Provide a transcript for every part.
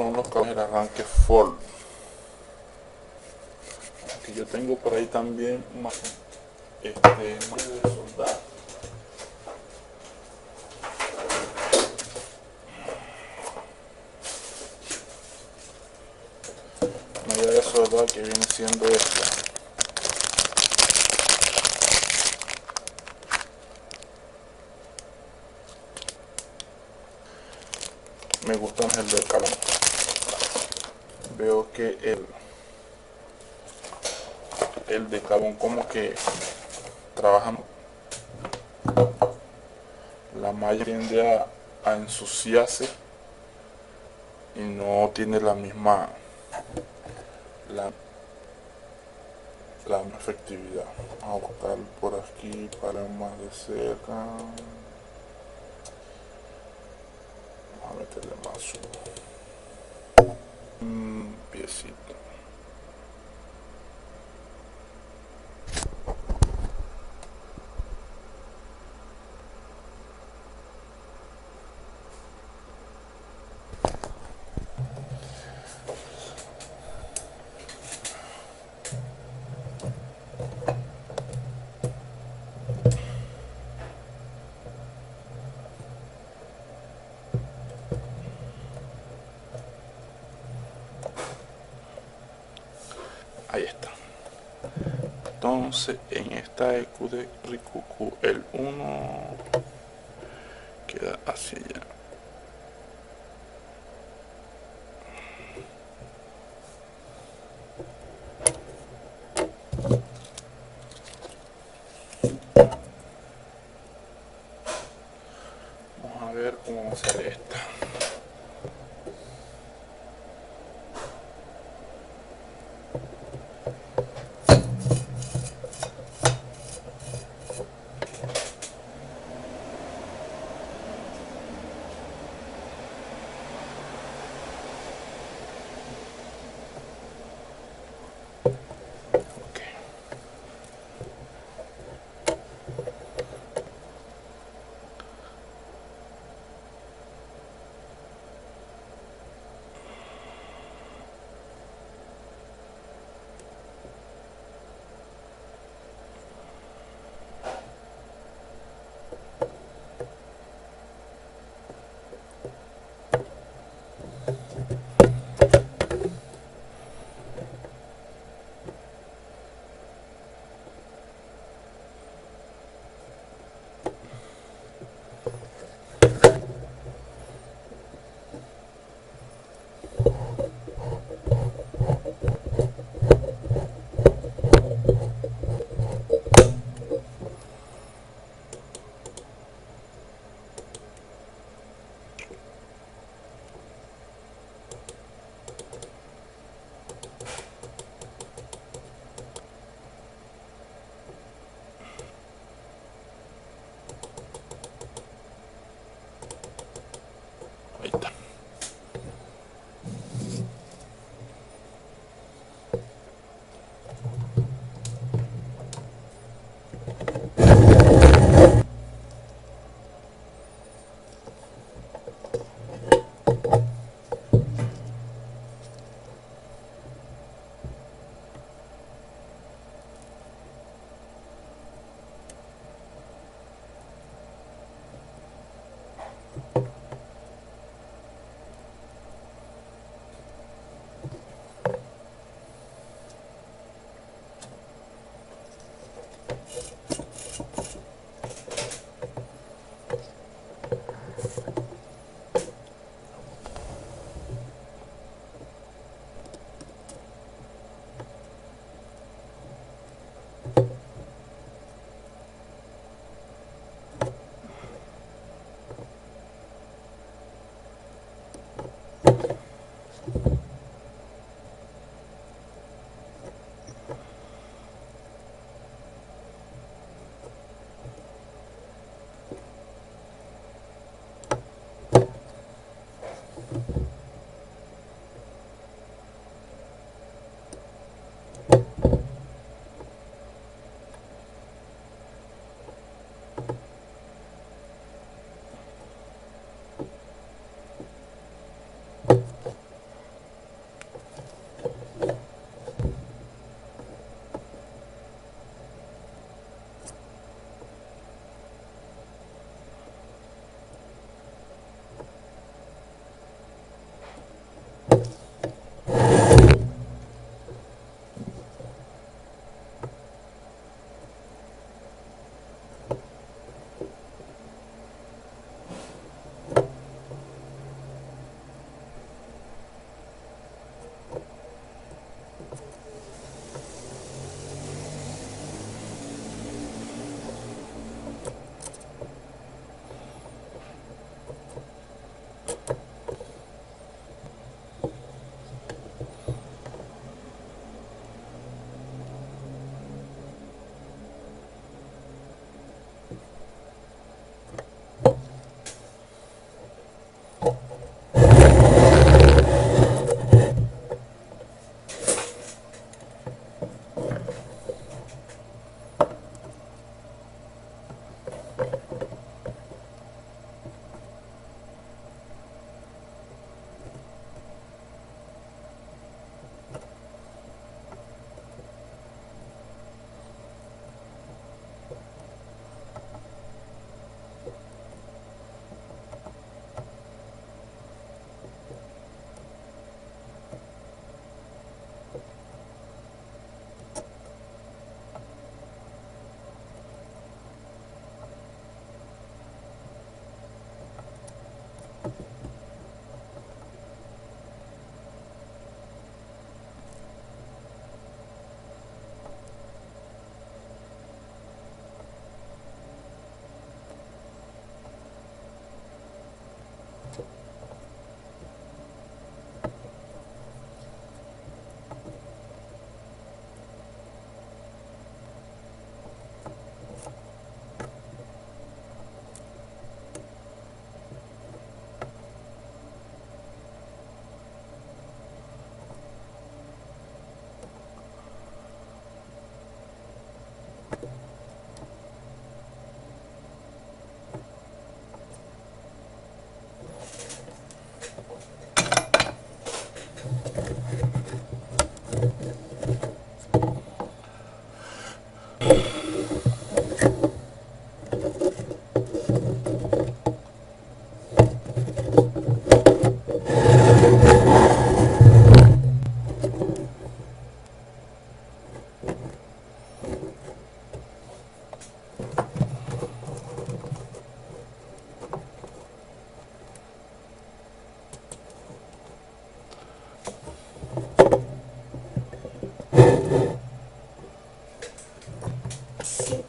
son los cables del arranque Ford, que yo tengo por ahí también más de soldar. Malla de soldar que viene siendo esta. Me gusta más el de Calón. Veo que el de carbón como que trabaja, la malla tiende a ensuciarse y no tiene la misma efectividad. Vamos a buscar por aquí para más de cerca. Vamos a meterle más un piecito. Ahí está. Entonces en esta EQ de Rikuku el 1 queda hacia allá. Vamos a ver cómo sale esta.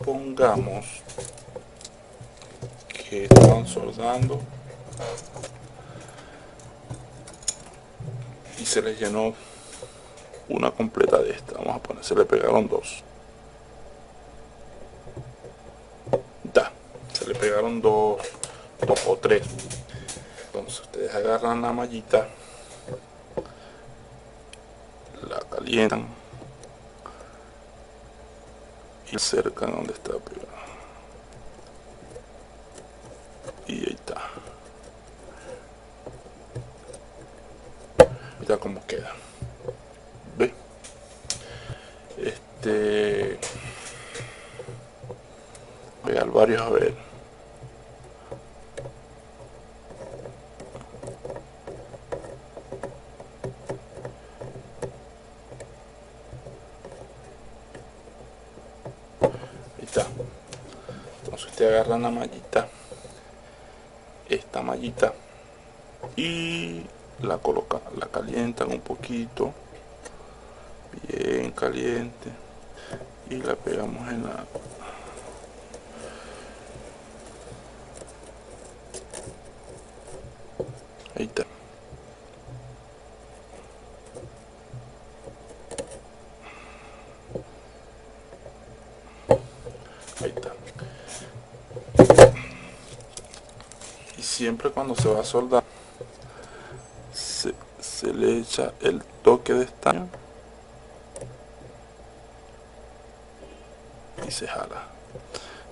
Supongamos que estaban soldando y se les llenó una completa de esta. Vamos a poner, se le pegaron dos. Se le pegaron dos o tres. Entonces ustedes agarran la mallita, la calientan y cercan donde está pegada. Y ahí está. Mira cómo queda. ¿Ve? Voy al varios a ver. Ahí está. Entonces usted agarra la mallita, esta mallita, y la coloca, la calientan un poquito, bien caliente, y la pegamos en la ahí está. Ahí está. Y siempre cuando se va a soldar se le echa el toque de estaño y se jala.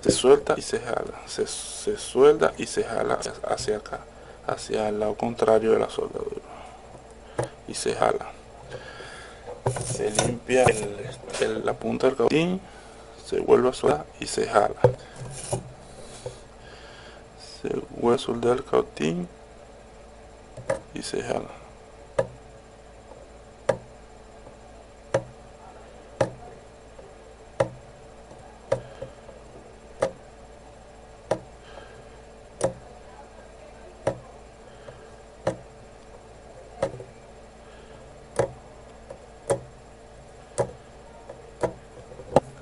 Se suelta y se jala. Se suelda y se jala hacia acá, hacia el lado contrario de la soldadura. Y se jala. Se limpia la punta del cautín, se vuelve a soldar y se jala. Se vuelve a soldar el cautín y se jala.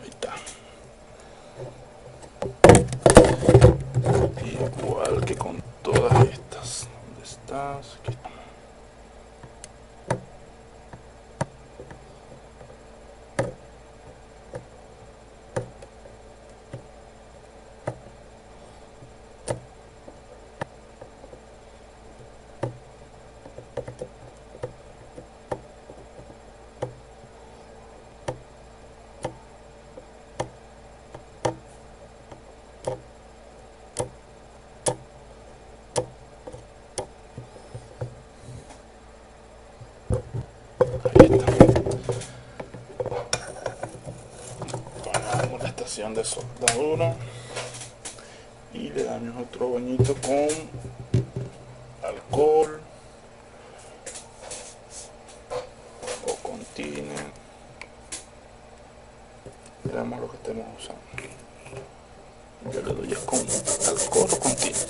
Ahí está. Igual que con todas estas. ¿Dónde estás? Aquí está. Ahí está. Tomamos la estación de soldadura y le damos otro bañito con alcohol o con tiner. Veamos lo que estemos usando. Yo le doy con alcohol o con tiner.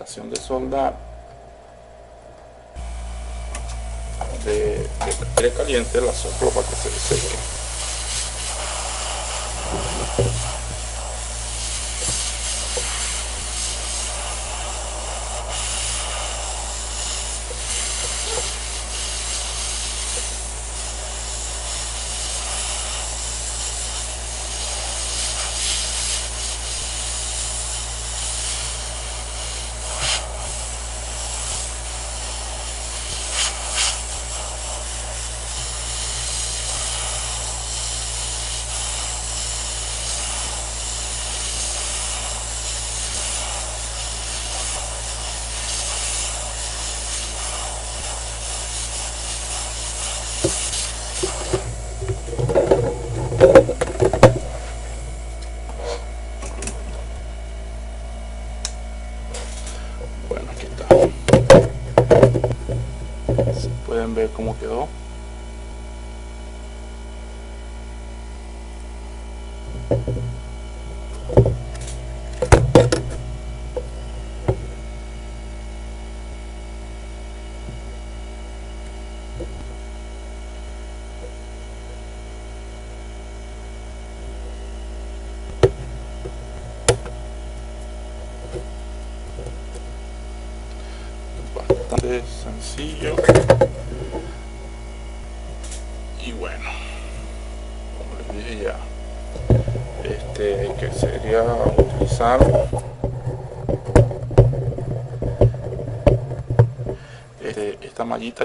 operación de soldar de aire caliente, la soplo para que se seque. Bueno, aquí está. Pueden ver cómo quedó. Bastante sencillo. Y bueno, como les dije ya, que sería utilizar esta mallita.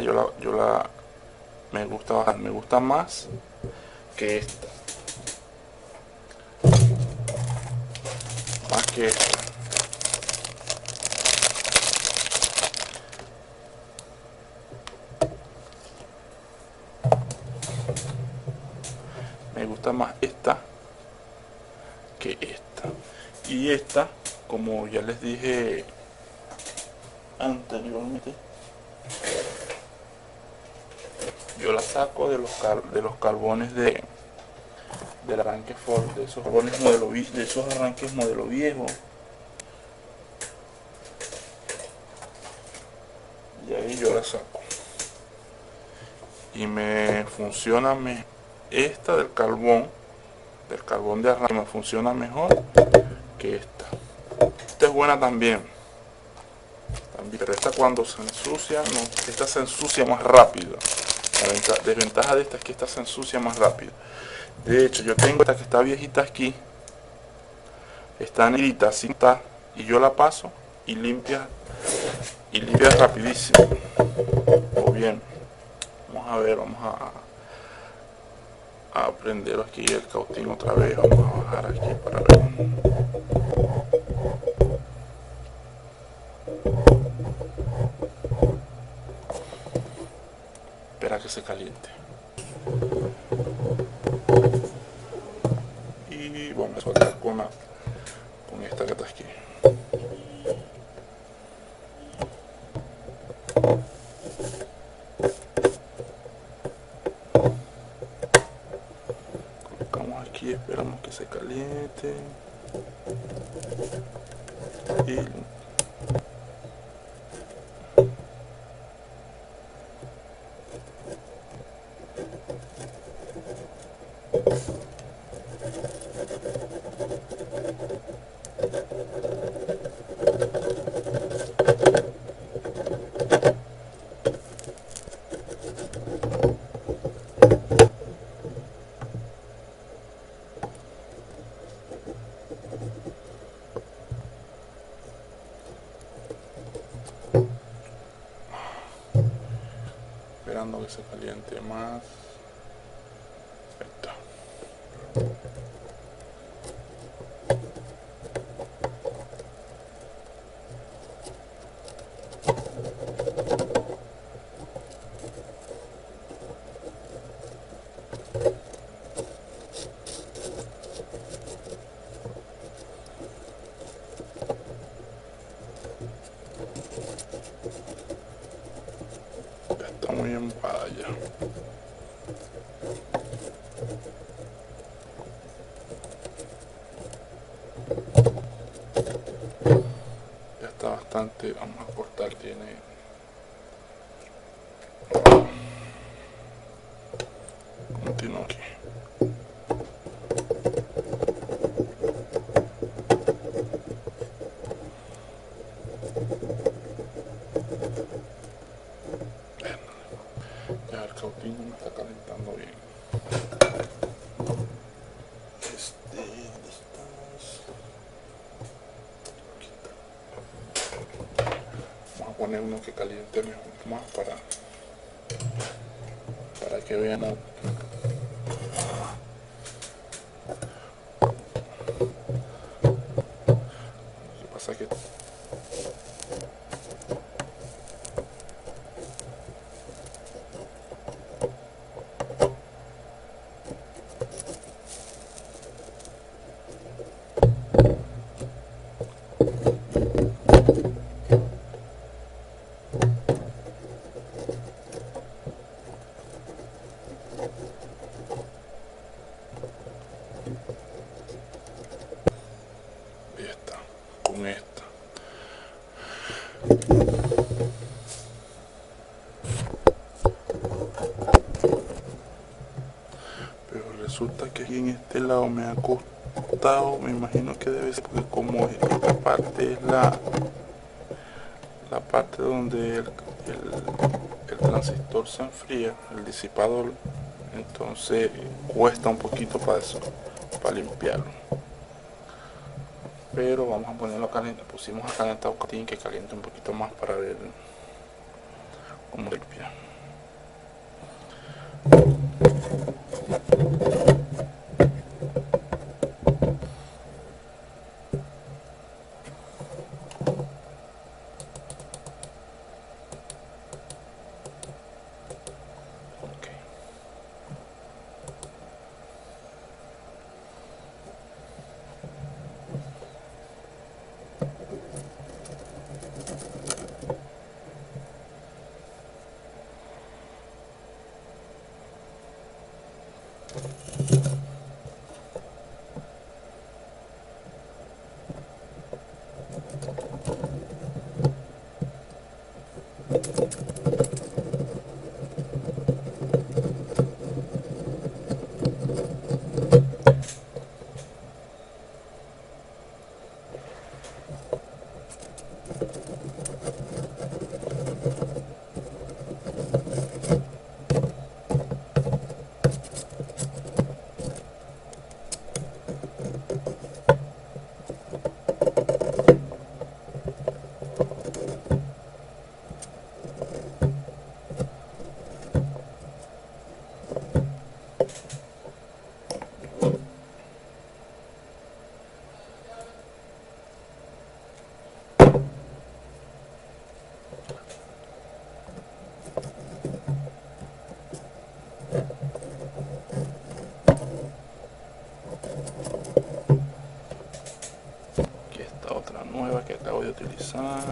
Me gusta más que esta, más que esta. Me gusta más esta que esta. Y esta, como ya les dije anteriormente, yo la saco de los carbones del arranque Ford, de esos carbones de esos arranques modelo viejo. Y ahí yo la saco. Y me funciona esta del carbón de arranque me funciona mejor que esta. Esta es buena también, pero esta cuando se ensucia, no, esta se ensucia más rápido. La desventaja de esta es que esta se ensucia más rápido. De hecho, yo tengo esta que está viejita aquí, está negrita, así está, y yo la paso y limpia rapidísimo. O bien, vamos a ver, vamos a prender aquí el cautín otra vez. Vamos a bajar aquí para ver. Espera que se caliente. Y vamos a soltar con esta que está aquí. Colocamos aquí, esperamos que se caliente. Y esperando que se caliente más. Ahí está. Está muy empapado ya. Ya está bastante adelante vamos a cortar, tiene continúo aquí. Ya el cautín no me está calentando bien. ¿Dónde estás? Aquí está. Vamos a poner uno que caliente mejor, más para que vean. Lo que pasa es que esta, con esta. Pero resulta que aquí en este lado me ha costado, me imagino que debe ser porque como esta parte es la parte donde el transistor se enfría, el disipador, entonces cuesta un poquito para eso, para limpiarlo. Pero vamos a ponerlo caliente, pusimos a calentar un poquitín que caliente un poquito más para ver cómo limpia. Aquí está otra nueva que acabo de utilizar.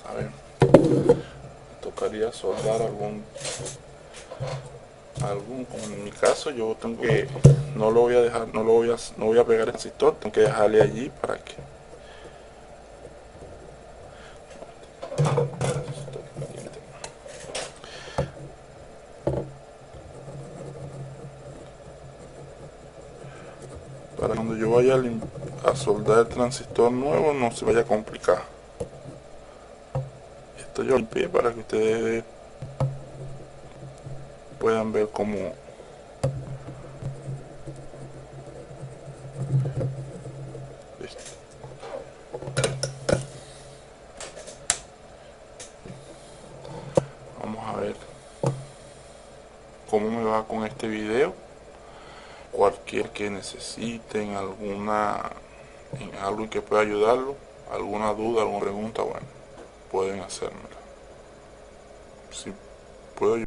A ver, tocaría soldar como en mi caso yo tengo que, no lo voy a dejar, no voy a pegar el transistor, tengo que dejarle allí para que cuando yo vaya a soldar el transistor nuevo no se vaya a complicar. Esto yo limpié para que ustedes puedan ver cómo vamos a ver cómo me va con este video. Cualquier que necesiten en algo que pueda ayudarlo, alguna duda, alguna pregunta, bueno, pueden hacérmela. Si puedo